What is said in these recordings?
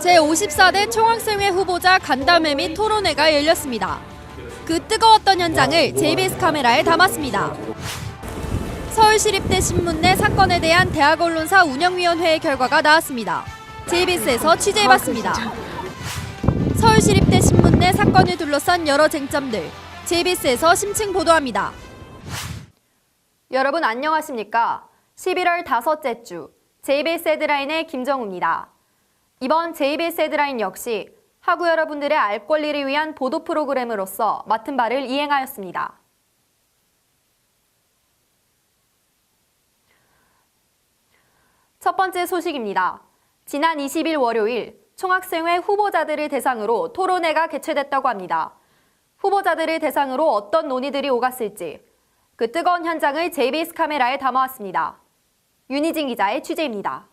제54대 총학생회 후보자 간담회 및 토론회가 열렸습니다. 그 뜨거웠던 현장을 JBS 카메라에 담았습니다. 서울시립대 신문 내 사건에 대한 대학 언론사 운영위원회의 결과가 나왔습니다. JBS에서 취재해봤습니다. 서울시립대 신문 내 사건을 둘러싼 여러 쟁점들, JBS에서 심층 보도합니다. 여러분 안녕하십니까? 11월 다섯째 주 JBS 헤드라인의 김정우입니다. 이번 JBS 헤드라인 역시 학우 여러분들의 알 권리를 위한 보도 프로그램으로서 맡은 바를 이행하였습니다. 첫 번째 소식입니다. 지난 20일 월요일 총학생회 후보자들을 대상으로 토론회가 개최됐다고 합니다. 후보자들을 대상으로 어떤 논의들이 오갔을지 그 뜨거운 현장을 JBS 카메라에 담아왔습니다. 윤희진 기자의 취재입니다.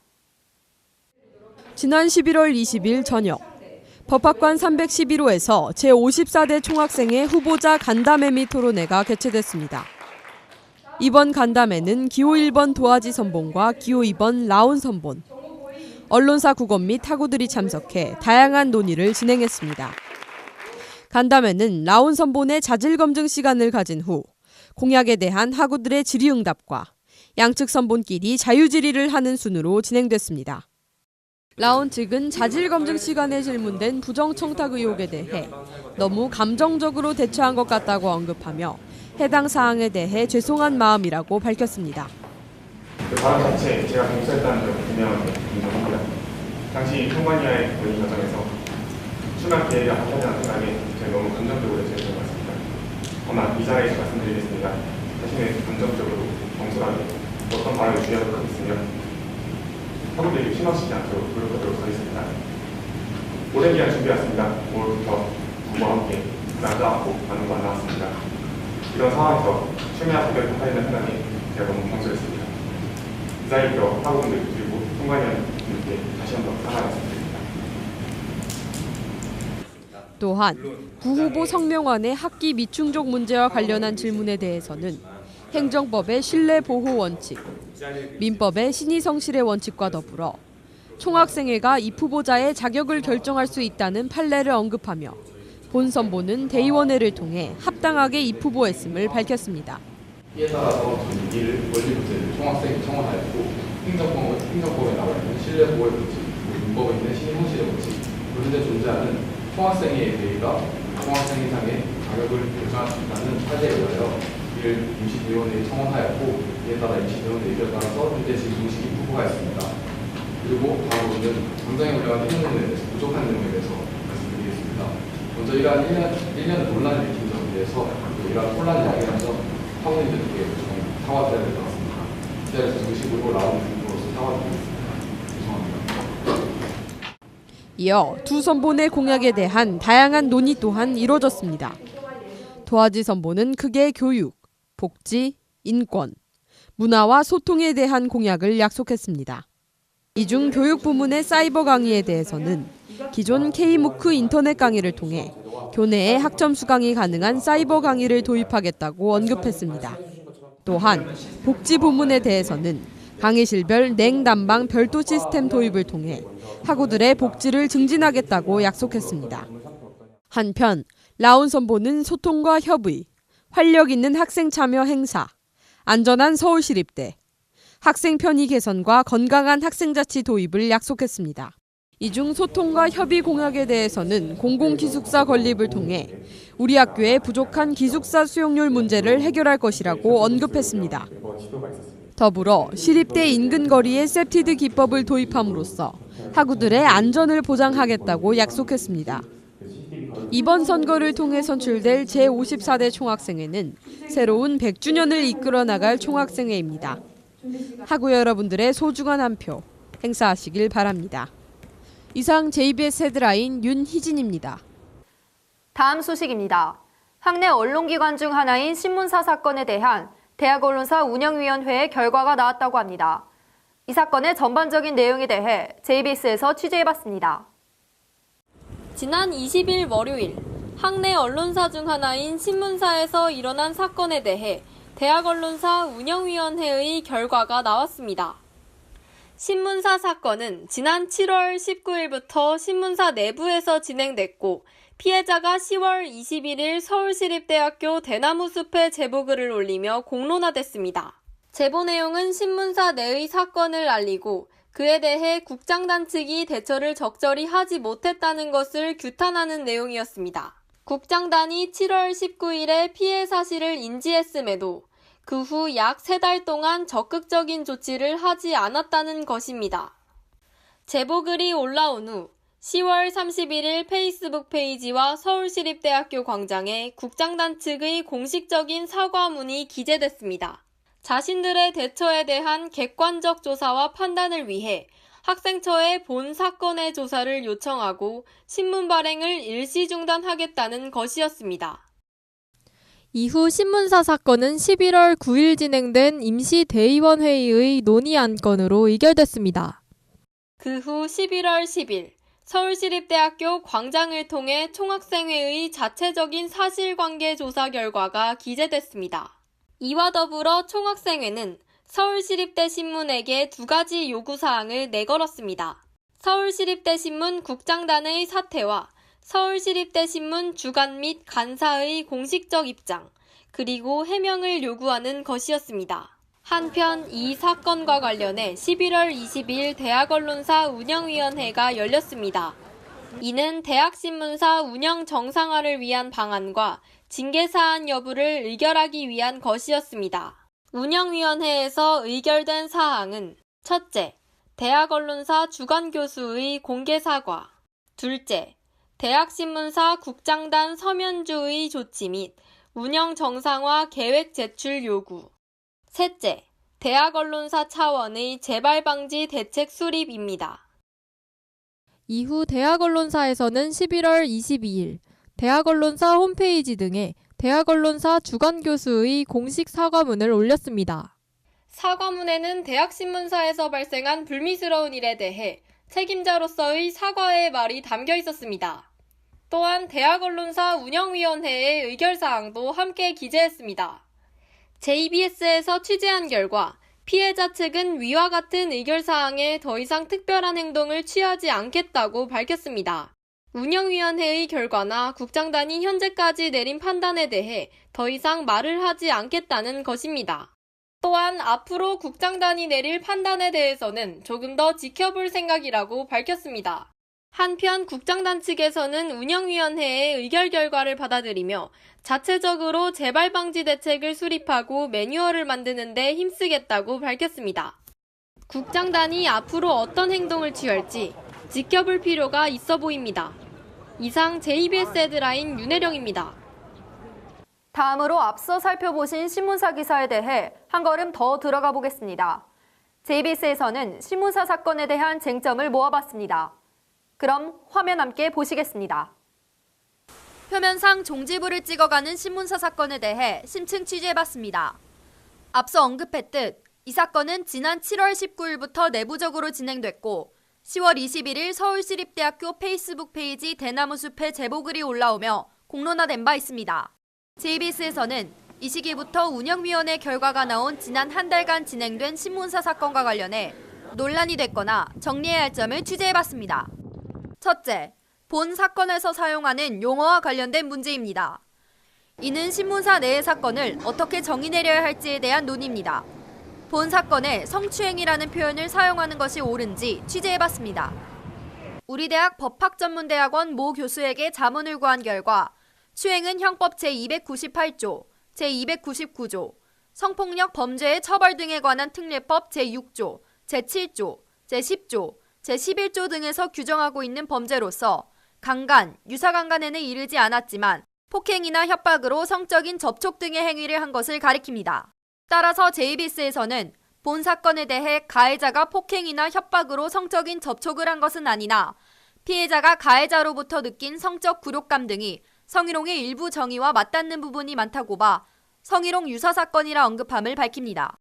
지난 11월 20일 저녁 법학관 311호에서 제54대 총학생회 후보자 간담회 및 토론회가 개최됐습니다. 이번 간담회는 기호 1번 도화지 선본과 기호 2번 라온 선본, 언론사 국원 및 학우들이 참석해 다양한 논의를 진행했습니다. 간담회는 라온 선본의 자질 검증 시간을 가진 후 공약에 대한 학우들의 질의응답과 양측 선본끼리 자유질의를 하는 순으로 진행됐습니다. 라온 측은 자질 검증 시간에 질문된 부정청탁 의혹에 대해 너무 감정적으로 대처한 것 같다고 언급하며 해당 사항에 대해 죄송한 마음이라고 밝혔습니다. 그 발언 자체에 제가 공수했다는 점을 분명하게 인정합니다. 당시 통관위와의 논의 과정에서 출마 기회가 합하자는 생각에 제가 너무 감정적으로 대처했던 것 같습니다. 다만 이 자리에서 말씀드리겠습니다. 자신의 감정적으로 정솔하게 어떤 발언을 주의하도록 하겠으며 학우들이 실망시키지 않도록 노력하도록 하겠습니다. 오랜 기간 준비해왔습니다. 오늘부터 부모와 함께 나가고 많은 거 안 나왔습니다. 이런 상황에서 출마 기회를 합하자는 생각에 제가 너무 경솔했습니다. 이 자리에서 학우분들 그리고 통관위원님께 다시 한번 사과 말씀드립니다. 또한 구 후보 성명안의 학기 미충족 문제와 관련한 질문에 대해서는 행정법의 신뢰 보호 원칙, 민법의 신의 성실의 원칙과 더불어 총학생회가 입 후보자의 자격을 결정할 수 있다는 판례를 언급하며 본 선보는 대의원회를 통해 합당하게 입 후보했음을 밝혔습니다. 이에 따라서 이를 원리 문제를 총학생이 청원하였고 행정법에 나와 있는 신뢰 보호의 원칙, 민법에 있는 신의 성실의 원칙, 그런데 존재하는 총학생회의 대의가 총학생회장의 자격을 결정할 수 있다는 판례에 의하여 이를 임시대의원회에 청원하였고 이에 따라 임시대의원회 의견에 따라서 현재 지금 공식 입 후보가 있습니다. 그리고 다음으로는 당장에 올라간 행정론에 대해서 부족한 내용에 대해서 말씀드리겠습니다. 먼저 이러한 1년 논란을 일으킨 점에 대해서 이러한 혼란을 야기하면서 학우님들께 사과드려야 될 것 같습니다. 이 자리에서 정식으로 라운 중으로서 사과드리겠습니다. 죄송합니다. 이어 두 선본의 공약에 대한 다양한 논의 또한 이뤄졌습니다. 도화지 선본은 크게 교육, 복지, 인권, 문화와 소통에 대한 공약을 약속했습니다. 이 중 교육 부문의 사이버 강의에 대해서는 기존 K무크 인터넷 강의를 통해 교내에 학점 수강이 가능한 사이버 강의를 도입하겠다고 언급했습니다. 또한 복지 부문에 대해서는 강의실별 냉난방 별도 시스템 도입을 통해 학우들의 복지를 증진하겠다고 약속했습니다. 한편 라온 선보는 소통과 협의, 활력 있는 학생 참여 행사, 안전한 서울시립대, 학생 편의 개선과 건강한 학생자치 도입을 약속했습니다. 이 중 소통과 협의 공약에 대해서는 공공기숙사 건립을 통해 우리 학교의 부족한 기숙사 수용률 문제를 해결할 것이라고 언급했습니다. 더불어 시립대 인근 거리에 세프티드 기법을 도입함으로써 학우들의 안전을 보장하겠다고 약속했습니다. 이번 선거를 통해 선출될 제54대 총학생회는 새로운 100주년을 이끌어 나갈 총학생회입니다. 학우 여러분들의 소중한 한 표 행사하시길 바랍니다. 이상 JBS 헤드라인 윤희진입니다. 다음 소식입니다. 학내 언론기관 중 하나인 신문사 사건에 대한 대학 언론사 운영위원회의 결과가 나왔다고 합니다. 이 사건의 전반적인 내용에 대해 JBS에서 취재해봤습니다. 지난 20일 월요일 학내 언론사 중 하나인 신문사에서 일어난 사건에 대해 대학 언론사 운영위원회의 결과가 나왔습니다. 신문사 사건은 지난 7월 19일부터 신문사 내부에서 진행됐고 피해자가 10월 21일 서울시립대학교 대나무숲에 제보글을 올리며 공론화됐습니다. 제보 내용은 신문사 내의 사건을 알리고 그에 대해 국장단 측이 대처를 적절히 하지 못했다는 것을 규탄하는 내용이었습니다. 국장단이 7월 19일에 피해 사실을 인지했음에도 그 후 약 3달 동안 적극적인 조치를 하지 않았다는 것입니다. 제보글이 올라온 후 10월 31일 페이스북 페이지와 서울시립대학교 광장에 국장단 측의 공식적인 사과문이 기재됐습니다. 자신들의 대처에 대한 객관적 조사와 판단을 위해 학생처에 본 사건의 조사를 요청하고 신문 발행을 일시 중단하겠다는 것이었습니다. 이후 신문사 사건은 11월 9일 진행된 임시대의원회의의 논의 안건으로 의결됐습니다. 그 후 11월 10일 서울시립대학교 광장을 통해 총학생회의 자체적인 사실관계 조사 결과가 기재됐습니다. 이와 더불어 총학생회는 서울시립대 신문에게 2가지 요구사항을 내걸었습니다. 서울시립대 신문 국장단의 사퇴와 서울시립대 신문 주간 및 간사의 공식적 입장, 그리고 해명을 요구하는 것이었습니다. 한편 이 사건과 관련해 11월 20일 대학언론사 운영위원회가 열렸습니다. 이는 대학신문사 운영 정상화를 위한 방안과 징계사안 여부를 의결하기 위한 것이었습니다. 운영위원회에서 의결된 사항은 첫째, 대학언론사 주간교수의 공개사과, 둘째, 대학신문사 국장단 서면주의 조치 및 운영 정상화 계획 제출 요구, 셋째, 대학언론사 차원의 재발방지 대책 수립입니다. 이후 대학언론사에서는 11월 22일 대학언론사 홈페이지 등에 대학언론사 주간교수의 공식 사과문을 올렸습니다. 사과문에는 대학신문사에서 발생한 불미스러운 일에 대해 책임자로서의 사과의 말이 담겨 있었습니다. 또한 대학언론사 운영위원회의 의결사항도 함께 기재했습니다. JBS에서 취재한 결과 피해자 측은 위와 같은 의결사항에 더 이상 특별한 행동을 취하지 않겠다고 밝혔습니다. 운영위원회의 결과나 국장단이 현재까지 내린 판단에 대해 더 이상 말을 하지 않겠다는 것입니다. 또한 앞으로 국장단이 내릴 판단에 대해서는 조금 더 지켜볼 생각이라고 밝혔습니다. 한편 국장단 측에서는 운영위원회의 의결 결과를 받아들이며 자체적으로 재발방지 대책을 수립하고 매뉴얼을 만드는 데 힘쓰겠다고 밝혔습니다. 국장단이 앞으로 어떤 행동을 취할지 지켜볼 필요가 있어 보입니다. 이상 JBS 헤드라인 윤혜령입니다. 다음으로 앞서 살펴보신 신문사 기사에 대해 한 걸음 더 들어가 보겠습니다. JBS에서는 신문사 사건에 대한 쟁점을 모아봤습니다. 그럼 화면 함께 보시겠습니다. 표면상 종지부를 찍어가는 신문사 사건에 대해 심층 취재해봤습니다. 앞서 언급했듯 이 사건은 지난 7월 19일부터 내부적으로 진행됐고 10월 21일 서울시립대학교 페이스북 페이지 대나무숲에 제보글이 올라오며 공론화된 바 있습니다. JBS에서는 이 시기부터 운영위원회 결과가 나온 지난 한 달간 진행된 신문사 사건과 관련해 논란이 됐거나 정리해야 할 점을 취재해봤습니다. 첫째, 본 사건에서 사용하는 용어와 관련된 문제입니다. 이는 신문사 내의 사건을 어떻게 정의 내려야 할지에 대한 논의입니다. 본 사건에 성추행이라는 표현을 사용하는 것이 옳은지 취재해봤습니다. 우리 대학 법학전문대학원 모 교수에게 자문을 구한 결과 추행은 형법 제298조, 제299조, 성폭력 범죄의 처벌 등에 관한 특례법 제6조, 제7조, 제10조, 제11조 등에서 규정하고 있는 범죄로서 강간, 유사강간에는 이르지 않았지만 폭행이나 협박으로 성적인 접촉 등의 행위를 한 것을 가리킵니다. 따라서 JBS에서는 본 사건에 대해 가해자가 폭행이나 협박으로 성적인 접촉을 한 것은 아니나 피해자가 가해자로부터 느낀 성적 굴욕감 등이 성희롱의 일부 정의와 맞닿는 부분이 많다고 봐 성희롱 유사 사건이라 언급함을 밝힙니다.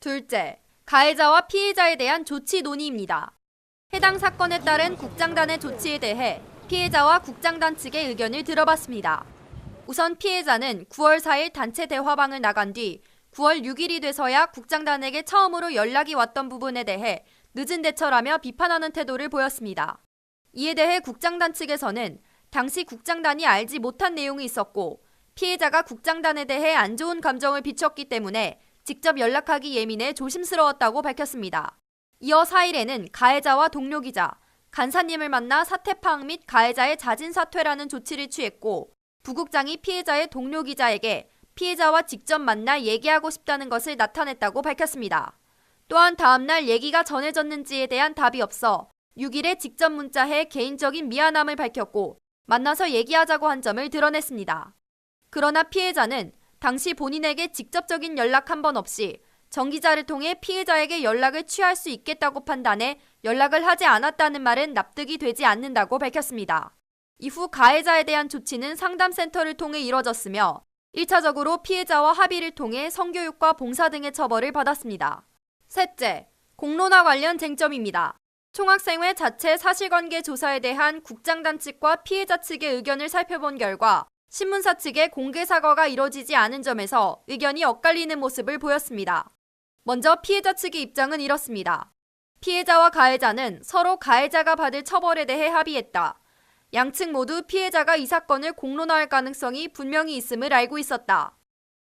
둘째, 가해자와 피해자에 대한 조치 논의입니다. 해당 사건에 따른 국장단의 조치에 대해 피해자와 국장단 측의 의견을 들어봤습니다. 우선 피해자는 9월 4일 단체 대화방을 나간 뒤 9월 6일이 돼서야 국장단에게 처음으로 연락이 왔던 부분에 대해 늦은 대처라며 비판하는 태도를 보였습니다. 이에 대해 국장단 측에서는 당시 국장단이 알지 못한 내용이 있었고 피해자가 국장단에 대해 안 좋은 감정을 비췄기 때문에 직접 연락하기 예민해 조심스러웠다고 밝혔습니다. 이어 4일에는 가해자와 동료 기자, 간사님을 만나 사태 파악 및 가해자의 자진 사퇴라는 조치를 취했고 부국장이 피해자의 동료 기자에게 피해자와 직접 만나 얘기하고 싶다는 것을 나타냈다고 밝혔습니다. 또한 다음날 얘기가 전해졌는지에 대한 답이 없어 6일에 직접 문자해 개인적인 미안함을 밝혔고 만나서 얘기하자고 한 점을 드러냈습니다. 그러나 피해자는 당시 본인에게 직접적인 연락 한 번 없이 정 기자를 통해 피해자에게 연락을 취할 수 있겠다고 판단해 연락을 하지 않았다는 말은 납득이 되지 않는다고 밝혔습니다. 이후 가해자에 대한 조치는 상담센터를 통해 이뤄졌으며 1차적으로 피해자와 합의를 통해 성교육과 봉사 등의 처벌을 받았습니다. 셋째, 공론화 관련 쟁점입니다. 총학생회 자체 사실관계 조사에 대한 국장단 측과 피해자 측의 의견을 살펴본 결과 신문사 측의 공개 사과가 이뤄지지 않은 점에서 의견이 엇갈리는 모습을 보였습니다. 먼저 피해자 측의 입장은 이렇습니다. 피해자와 가해자는 서로 가해자가 받을 처벌에 대해 합의했다. 양측 모두 피해자가 이 사건을 공론화할 가능성이 분명히 있음을 알고 있었다.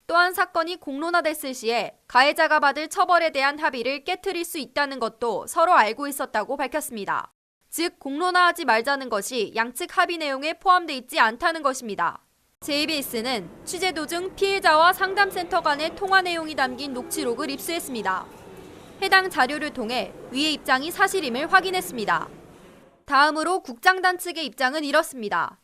또한 사건이 공론화됐을 시에 가해자가 받을 처벌에 대한 합의를 깨트릴 수 있다는 것도 서로 알고 있었다고 밝혔습니다. 즉 공론화하지 말자는 것이 양측 합의 내용에 포함돼 있지 않다는 것입니다. JBS는 취재 도중 피해자와 상담센터 간의 통화 내용이 담긴 녹취록을 입수했습니다. 해당 자료를 통해 위의 입장이 사실임을 확인했습니다. 다음으로 국장단 측의 입장은 이렇습니다.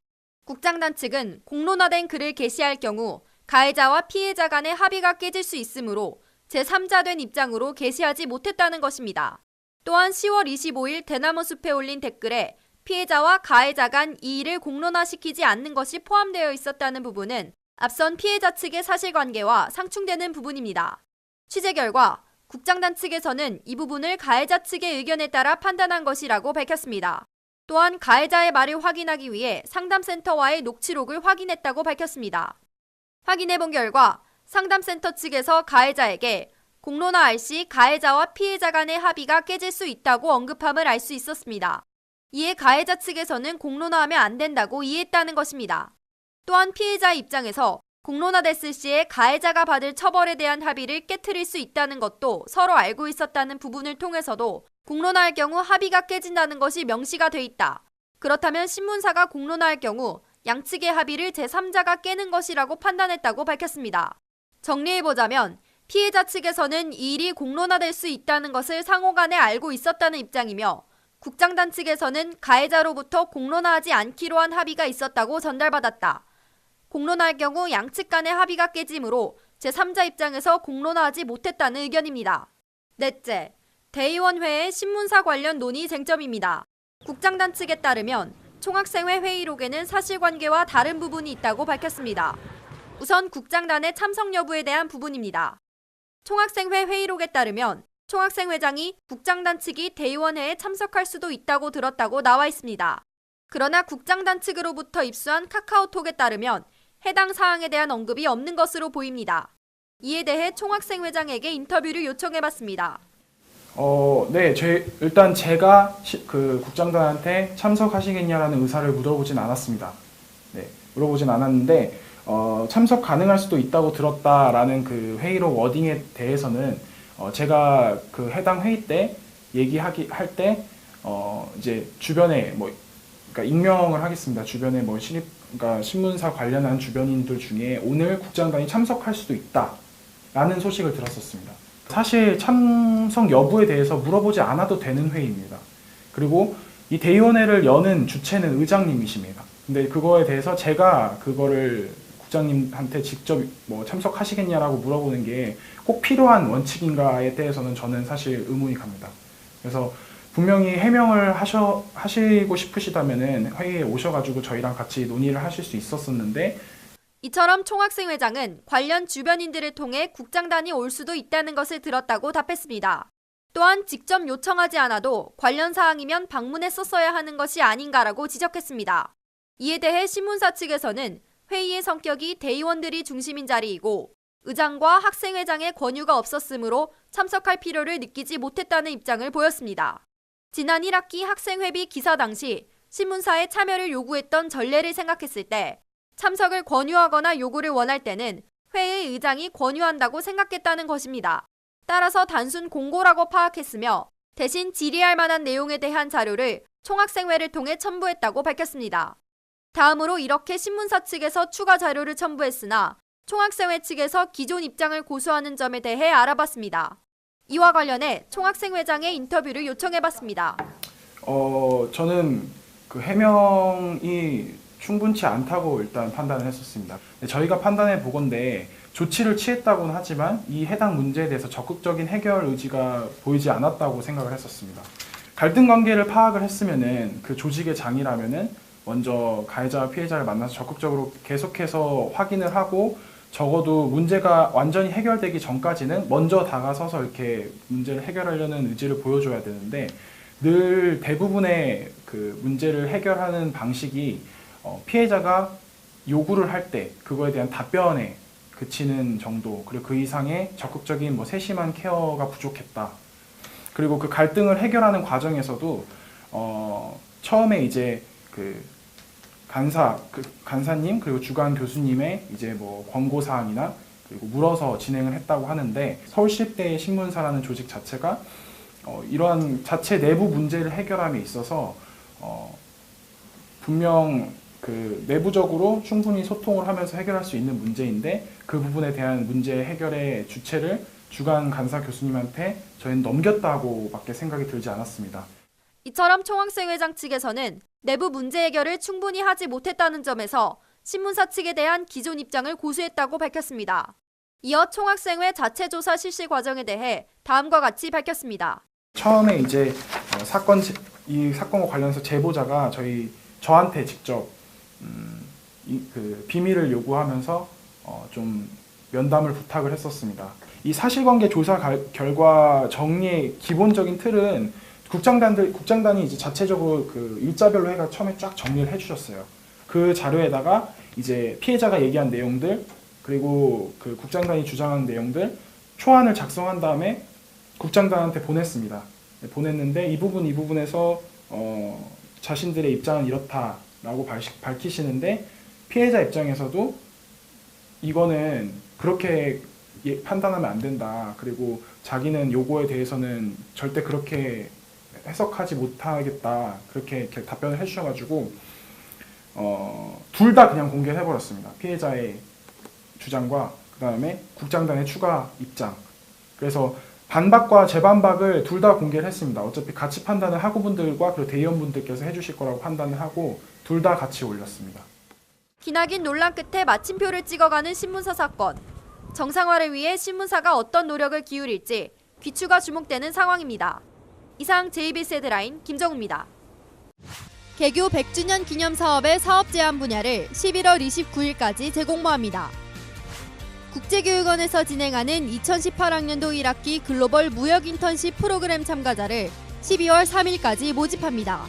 국장단 측은 공론화된 글을 게시할 경우 가해자와 피해자 간의 합의가 깨질 수 있으므로 제3자 된 입장으로 게시하지 못했다는 것입니다. 또한 10월 25일 대나무숲에 올린 댓글에 피해자와 가해자 간 이 일을 공론화시키지 않는 것이 포함되어 있었다는 부분은 앞선 피해자 측의 사실관계와 상충되는 부분입니다. 취재 결과 국장단 측에서는 이 부분을 가해자 측의 의견에 따라 판단한 것이라고 밝혔습니다. 또한 가해자의 말을 확인하기 위해 상담센터와의 녹취록을 확인했다고 밝혔습니다. 확인해본 결과 상담센터 측에서 가해자에게 공론화할 시 가해자와 피해자 간의 합의가 깨질 수 있다고 언급함을 알 수 있었습니다. 이에 가해자 측에서는 공론화하면 안 된다고 이해했다는 것입니다. 또한 피해자 입장에서 공론화됐을 시에 가해자가 받을 처벌에 대한 합의를 깨트릴 수 있다는 것도 서로 알고 있었다는 부분을 통해서도 공론화할 경우 합의가 깨진다는 것이 명시가 돼 있다. 그렇다면 신문사가 공론화할 경우 양측의 합의를 제3자가 깨는 것이라고 판단했다고 밝혔습니다. 정리해보자면 피해자 측에서는 이 일이 공론화될 수 있다는 것을 상호간에 알고 있었다는 입장이며 국장단 측에서는 가해자로부터 공론화하지 않기로 한 합의가 있었다고 전달받았다. 공론화할 경우 양측 간의 합의가 깨지므로 제3자 입장에서 공론화하지 못했다는 의견입니다. 넷째, 대의원회의 신문사 관련 논의 쟁점입니다. 국장단 측에 따르면 총학생회 회의록에는 사실관계와 다른 부분이 있다고 밝혔습니다. 우선 국장단의 참석 여부에 대한 부분입니다. 총학생회 회의록에 따르면 총학생회장이 국장단 측이 대의원회에 참석할 수도 있다고 들었다고 나와 있습니다. 그러나 국장단 측으로부터 입수한 카카오톡에 따르면 해당 사항에 대한 언급이 없는 것으로 보입니다. 이에 대해 총학생회장에게 인터뷰를 요청해봤습니다. 네, 일단 제가 그 국장단한테 참석하시겠냐라는 의사를 물어보진 않았습니다. 네, 물어보진 않았는데 참석 가능할 수도 있다고 들었다라는 그 회의록 워딩에 대해서는 제가 그 해당 회의 때 얘기할 때 이제 주변에 그러니까 익명을 하겠습니다. 주변에 그러니까 신문사 관련한 주변인들 중에 오늘 국장단이 참석할 수도 있다라는 소식을 들었었습니다. 사실 참석 여부에 대해서 물어보지 않아도 되는 회의입니다. 그리고 이 대의원회를 여는 주체는 의장님이십니다. 근데 그거에 대해서 제가 그거를 국장님한테 직접 참석하시겠냐라고 물어보는 게 꼭 필요한 원칙인가에 대해서는 저는 사실 의문이 갑니다. 그래서 분명히 해명을 하시고 싶으시다면은 회의에 오셔가지고 저희랑 같이 논의를 하실 수 있었었는데 이처럼 총학생회장은 관련 주변인들을 통해 국장단이 올 수도 있다는 것을 들었다고 답했습니다. 또한 직접 요청하지 않아도 관련 사항이면 방문했었어야 하는 것이 아닌가라고 지적했습니다. 이에 대해 신문사 측에서는 회의의 성격이 대의원들이 중심인 자리이고 의장과 학생회장의 권유가 없었으므로 참석할 필요를 느끼지 못했다는 입장을 보였습니다. 지난 1학기 학생회비 기사 당시 신문사에 참여를 요구했던 전례를 생각했을 때 참석을 권유하거나 요구를 원할 때는 회의 의장이 권유한다고 생각했다는 것입니다. 따라서 단순 공고라고 파악했으며 대신 질의할 만한 내용에 대한 자료를 총학생회를 통해 첨부했다고 밝혔습니다. 다음으로 이렇게 신문사 측에서 추가 자료를 첨부했으나 총학생회 측에서 기존 입장을 고수하는 점에 대해 알아봤습니다. 이와 관련해 총학생회장의 인터뷰를 요청해봤습니다. 저는 그 해명이 충분치 않다고 일단 판단을 했었습니다. 저희가 판단해 보건대 조치를 취했다고는 하지만 이 해당 문제에 대해서 적극적인 해결 의지가 보이지 않았다고 생각을 했었습니다. 갈등 관계를 파악을 했으면은 그 조직의 장이라면은 먼저 가해자와 피해자를 만나서 적극적으로 계속해서 확인을 하고 적어도 문제가 완전히 해결되기 전까지는 먼저 다가서서 이렇게 문제를 해결하려는 의지를 보여줘야 되는데 늘 대부분의 그 문제를 해결하는 방식이 피해자가 요구를 할 때 그거에 대한 답변에 그치는 정도, 그리고 그 이상의 적극적인 세심한 케어가 부족했다. 그리고 그 갈등을 해결하는 과정에서도 처음에 이제 그 간사님 그리고 주간 교수님의 이제 권고 사항이나 그리고 물어서 진행을 했다고 하는데 서울시립대 신문사라는 조직 자체가 이러한 자체 내부 문제를 해결함에 있어서 분명 그 내부적으로 충분히 소통을 하면서 해결할 수 있는 문제인데 그 부분에 대한 문제 해결의 주체를 주간 간사 교수님한테 저희는 넘겼다고밖에 생각이 들지 않았습니다. 이처럼 총학생회장 측에서는 내부 문제 해결을 충분히 하지 못했다는 점에서 신문사 측에 대한 기존 입장을 고수했다고 밝혔습니다. 이어 총학생회 자체 조사 실시 과정에 대해 다음과 같이 밝혔습니다. 처음에 이제 이 사건과 관련해서 제보자가 저한테 직접 그 비밀을 요구하면서 좀 면담을 부탁을 했었습니다. 이 사실관계 조사 결과 정리의 기본적인 틀은 국장단이 이제 자체적으로 그 일자별로 해가 처음에 쫙 정리를 해주셨어요. 그 자료에다가 이제 피해자가 얘기한 내용들 그리고 그 국장단이 주장한 내용들 초안을 작성한 다음에 국장단한테 보냈습니다. 보냈는데 이 부분에서 자신들의 입장은 이렇다라고 밝히시는데 피해자 입장에서도 이거는 그렇게 판단하면 안 된다. 그리고 자기는 요거에 대해서는 절대 그렇게 해석하지 못하겠다. 그렇게 답변을 해주셔가지고 둘 다 그냥 공개를 해버렸습니다. 피해자의 주장과 그 다음에 국장단의 추가 입장. 그래서 반박과 재반박을 둘 다 공개를 했습니다. 어차피 같이 판단을 학우분들과 그리고 대의원분들께서 해주실 거라고 판단을 하고 둘 다 같이 올렸습니다. 기나긴 논란 끝에 마침표를 찍어가는 신문사 사건. 정상화를 위해 신문사가 어떤 노력을 기울일지 귀추가 주목되는 상황입니다. 이상 JBC 헤드라인 김정우입니다. 개교 100주년 기념 사업의 사업 제안 분야를 11월 29일까지 재공모합니다. 국제교육원에서 진행하는 2018학년도 1학기 글로벌 무역 인턴십 프로그램 참가자를 12월 3일까지 모집합니다.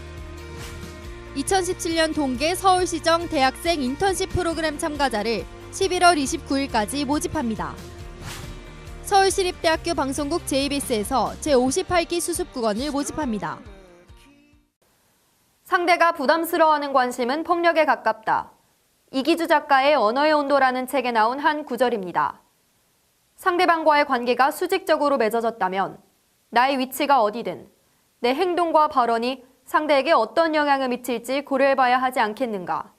2017년 동계 서울시정 대학생 인턴십 프로그램 참가자를 11월 29일까지 모집합니다. 서울시립대학교 방송국 JBS에서 제58기 수습국원을 모집합니다. 상대가 부담스러워하는 관심은 폭력에 가깝다. 이기주 작가의 언어의 온도라는 책에 나온 한 구절입니다. 상대방과의 관계가 수직적으로 맺어졌다면 나의 위치가 어디든 내 행동과 발언이 상대에게 어떤 영향을 미칠지 고려해봐야 하지 않겠는가.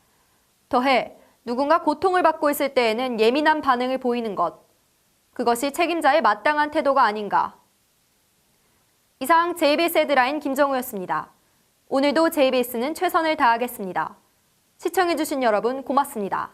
더해 누군가 고통을 받고 있을 때에는 예민한 반응을 보이는 것. 그것이 책임자의 마땅한 태도가 아닌가. 이상 JBS 헤드라인 김정우였습니다. 오늘도 JBS는 최선을 다하겠습니다. 시청해주신 여러분 고맙습니다.